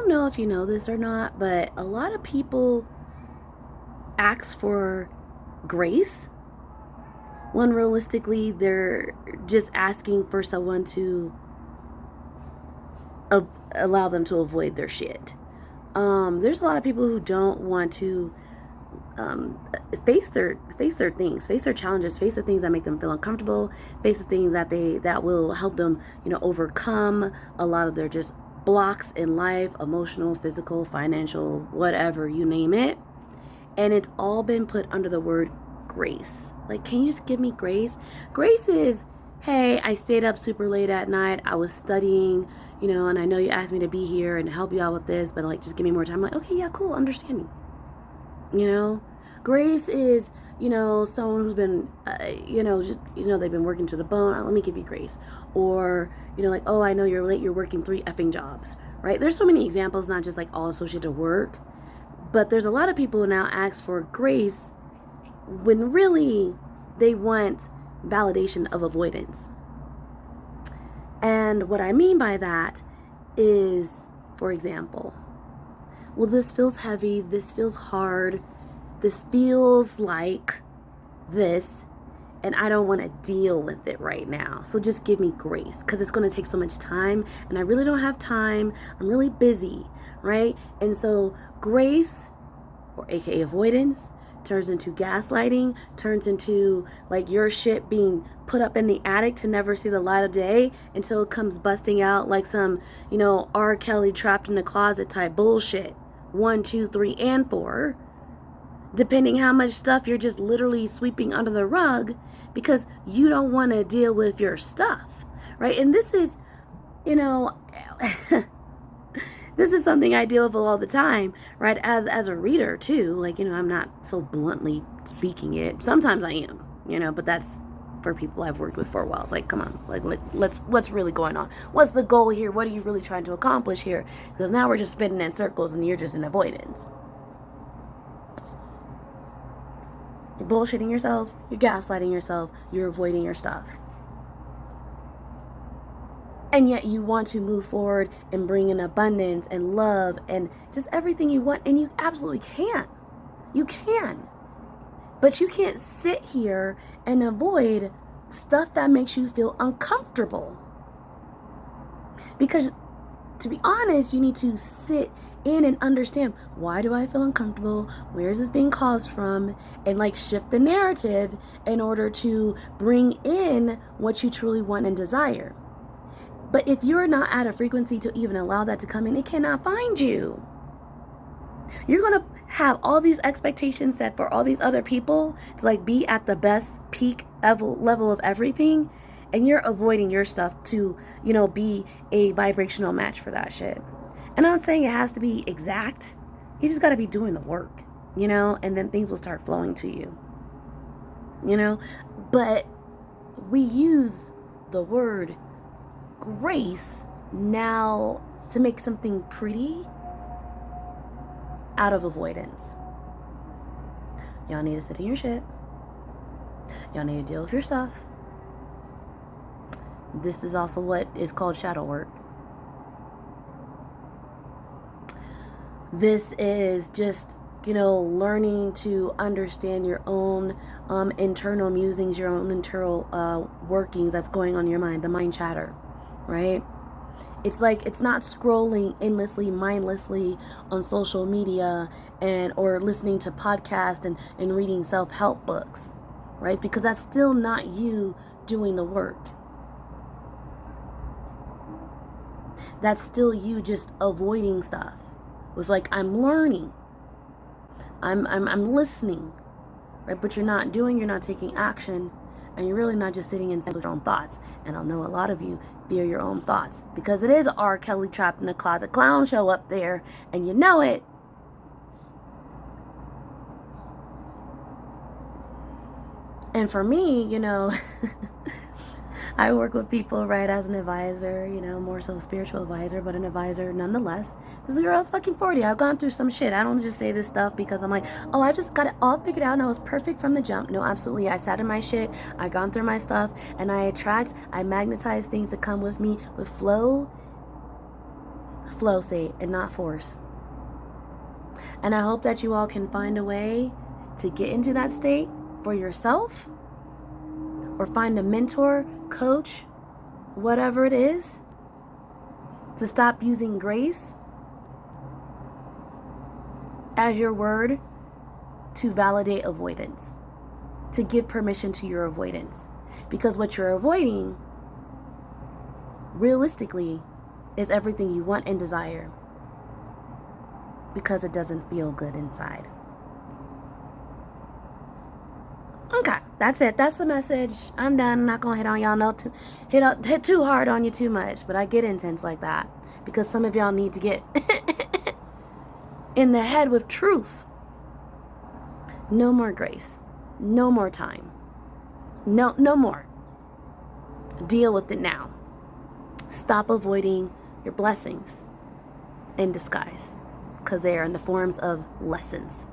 don't know if you know this or not, but a lot of people ask for grace when realistically they're just asking for someone to allow them to avoid their shit. There's a lot of people who don't want to face their things, face their challenges, face the things that make them feel uncomfortable, face the things that will help them, overcome a lot of their just blocks in life, emotional, physical, financial, whatever, you name it. And it's all been put under the word grace. Like, can you just give me grace? Grace is, hey, I stayed up super late at night. I was studying, and I know you asked me to be here and help you out with this, but just give me more time. I'm like, okay, yeah, cool, understanding. Grace is, someone who's been, they've been working to the bone. Let me give you grace. Or, oh, I know you're late. You're working 3 effing jobs, right? There's so many examples, not just all associated work, but there's a lot of people who now ask for grace when really they want validation of avoidance. And what I mean by that is, for example, well, this feels heavy, this feels hard, this feels like this, and I don't want to deal with it right now. So just give me grace, because it's going to take so much time, and I really don't have time. I'm really busy, right? And so grace, or aka avoidance, turns into gaslighting, turns into your shit being put up in the attic to never see the light of day until it comes busting out like some, R. Kelly trapped in the closet type bullshit. 1, 2, 3, and 4. Depending how much stuff you're just literally sweeping under the rug because you don't want to deal with your stuff, right? And this is, this is something I deal with all the time, right? As a reader too, I'm not so bluntly speaking it. Sometimes I am, but that's for people I've worked with for a while. It's come on, what's really going on? What's the goal here? What are you really trying to accomplish here? Because now we're just spinning in circles and you're just in avoidance. You're bullshitting yourself, you're gaslighting yourself, you're avoiding your stuff. And yet you want to move forward and bring in abundance and love and just everything you want. And you absolutely can. You can. But you can't sit here and avoid stuff that makes you feel uncomfortable. Because to be honest, you need to sit in and understand, why do I feel uncomfortable? Where is this being caused from? And shift the narrative in order to bring in what you truly want and desire. But if you're not at a frequency to even allow that to come in, it cannot find you. You're going to have all these expectations set for all these other people to be at the best peak level of everything. And you're avoiding your stuff to, be a vibrational match for that shit. And I'm not saying it has to be exact. You just got to be doing the work, and then things will start flowing to you, But we use the word grace now to make something pretty out of avoidance. Y'all need to sit in your shit. Y'all need to deal with your stuff. This is also what is called shadow work. This is just, learning to understand your own internal musings, your own internal workings that's going on in your mind, the mind chatter, right? It's it's not scrolling endlessly, mindlessly on social media or listening to podcasts and reading self-help books, right? Because that's still not you doing the work. That's still you just avoiding stuff with I'm learning, I'm listening, right? But you're not taking action, and you're really not just sitting and with your own thoughts. And I know a lot of you fear your own thoughts because it is R. Kelly trapped in a closet clown show up there, and you know it. And for me, I work with people, right, as an advisor, more so spiritual advisor, but an advisor nonetheless. Because the girl's fucking 40. I've gone through some shit. I don't just say this stuff because I'm I just got it all figured out and I was perfect from the jump. No, absolutely. I sat in my shit. I gone through my stuff, and I magnetize things that come with me with flow. flow state and not force. And I hope that you all can find a way to get into that state for yourself, or find a mentor, coach, whatever it is, to stop using grace as your word to validate avoidance, to give permission to your avoidance. Because what you're avoiding, realistically, is everything you want and desire, because it doesn't feel good inside. Okay, that's it. That's the message. I'm done. I'm not gonna hit on y'all hit too hard on you too much, but I get intense like that because some of y'all need to get in the head with truth. No more grace. No more time. No more. Deal with it now. Stop avoiding your blessings in disguise, because they are in the forms of lessons.